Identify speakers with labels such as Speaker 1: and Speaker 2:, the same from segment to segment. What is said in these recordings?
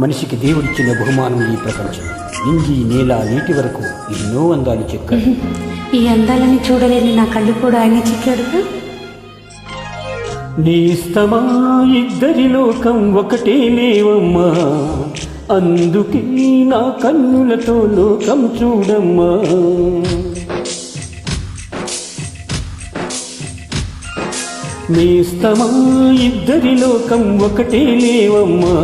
Speaker 1: మనిషికి దేవుడిచ్చిన బహుమానం ఈ ప్రపంచం. నింగి నేల నీటి వరకు ఎన్నో అందాలు చెక్కాడు.
Speaker 2: ఈ అందాలని చూడలేని నా కళ్ళు కూడా ఆయన చిక్కాడు.
Speaker 1: నేస్తమా ఇద్దరి లోకం ఒకటే లేవమ్మా, అందుకే నా కన్నులతో లోకం చూడమ్మా. నేస్తమా ఇద్దరి లోకం ఒకటే లేవమ్మా,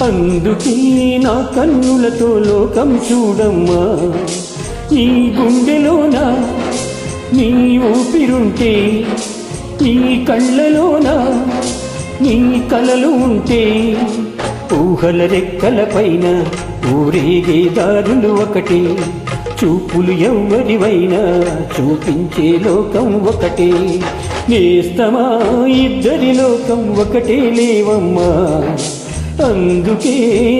Speaker 1: అందుకే నా కన్నులతో లోకం చూడమ్మా. ఈ గుండెలోన నీ ఊపిరుంటే, ఈ కళ్ళలోన నీ కలలు ఉంటే, ఊహల రెక్కల పైన ఊరేగే దారులు ఒకటే, చూపులు ఎవ్వరివైనా చూపించే లోకం ఒకటే. నేస్తమా ఇద్దరి లోకం ఒకటే లేవమ్మా, అందుకే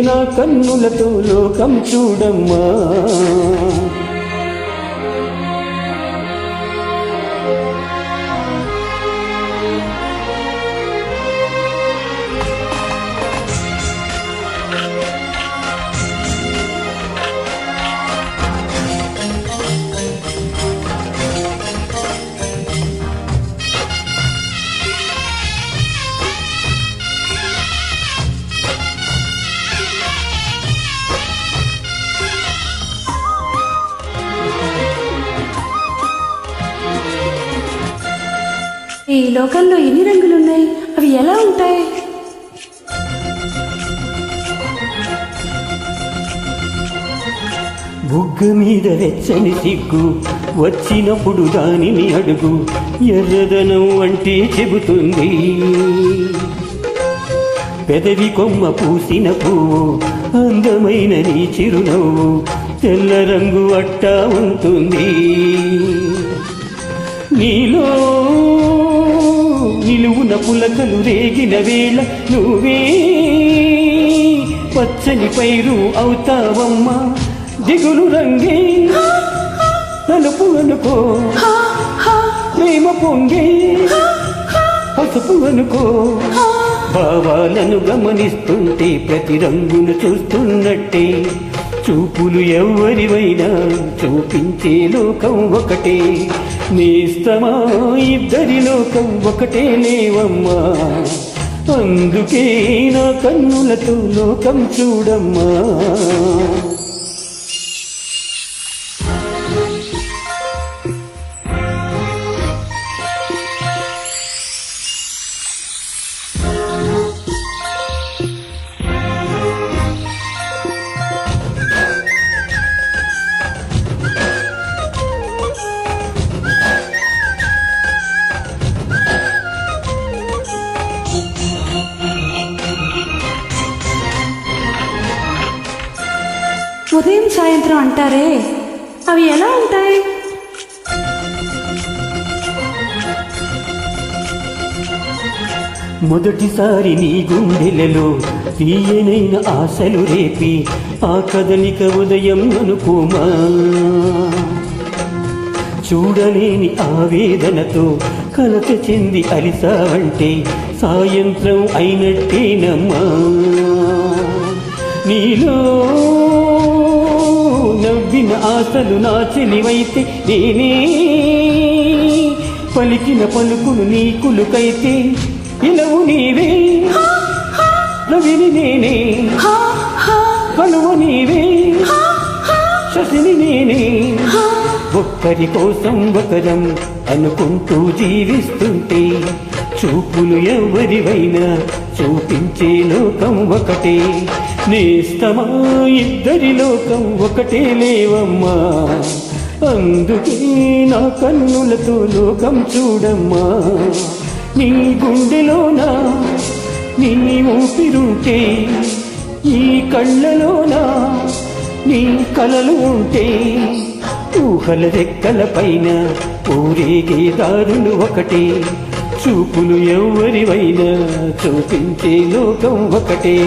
Speaker 1: నా కన్నులతో లోకం చూడమ్మా.
Speaker 2: ఈ లోకంలో ఎన్ని రంగులున్నాయి, అవి ఎలా ఉంటాయి?
Speaker 1: బుగ్గ మీద వెచ్చని సిగ్గు వచ్చినప్పుడు దానిని అడుగు, ఎర్రదనం అంటే చెబుతుంది. పెదవి కొమ్మ పూసిన పువ్వు అందమైన నీ చిరునవ్వు, తెల్ల రంగు అట్టా ఉంటుంది. నీలో నిలువున పులకలు రేగిన వేళ నువ్వే పచ్చని పైరు అవుతావమ్మా. దిగులు రంగే నలుపు అనుకో, ప్రేమ పొంగే పసుపు అనుకో. భావాలను గమనిస్తుంటే ప్రతి రంగును చూస్తున్నట్టే, చూపులు ఎవ్వరివైనా చూపించే లోకం ఒకటే. నేస్తమా ఇద్దరి లోకం ఒకటే లేవమ్మా, అందుకే నా కన్నులతో లోకం చూడమ్మా.
Speaker 2: ఉదయం సాయంత్రం అంటారే, అవి ఎలా ఉంటాయి?
Speaker 1: మొదటిసారి నీ గుండెలలో తీయనైన ఆశలు రేపి, ఆ కదలిక ఉదయం అనుకోమా. చూడలేని ఆవేదనతో కలత చెంది అలిసావంటే సాయంత్రం అయినట్టేనమ్మా. నీలో నవ్విన ఆశలు నా చెలివైతే, నేనే పలికిన పలుకులు నీ కులుకైతే, ఇలవు నీవే రవిని నేనే, కలువ నీవే శశిని నేనే. ఒక్కరి కోసం ఒకరం అనుకుంటూ జీవిస్తుంటే, చూపులు ఎవరివైనా చూపించే లోకం ఒకటే. నేస్తమా ఇద్దరి లోకం ఒకటే లేవమ్మా, అందుకే నా కన్నులతో లోకం చూడమ్మా. నీ గుండెలోన నీ ఊపిరుంటే, ఈ కళ్ళలోన నీ కలలు ఉంటే, ఊహల రెక్కల పైన ఊరేగే దారులు ఒకటే, చూపులు ఎవ్వరివైనా చూపించే లోకం ఒకటే.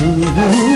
Speaker 1: Mm-hmm.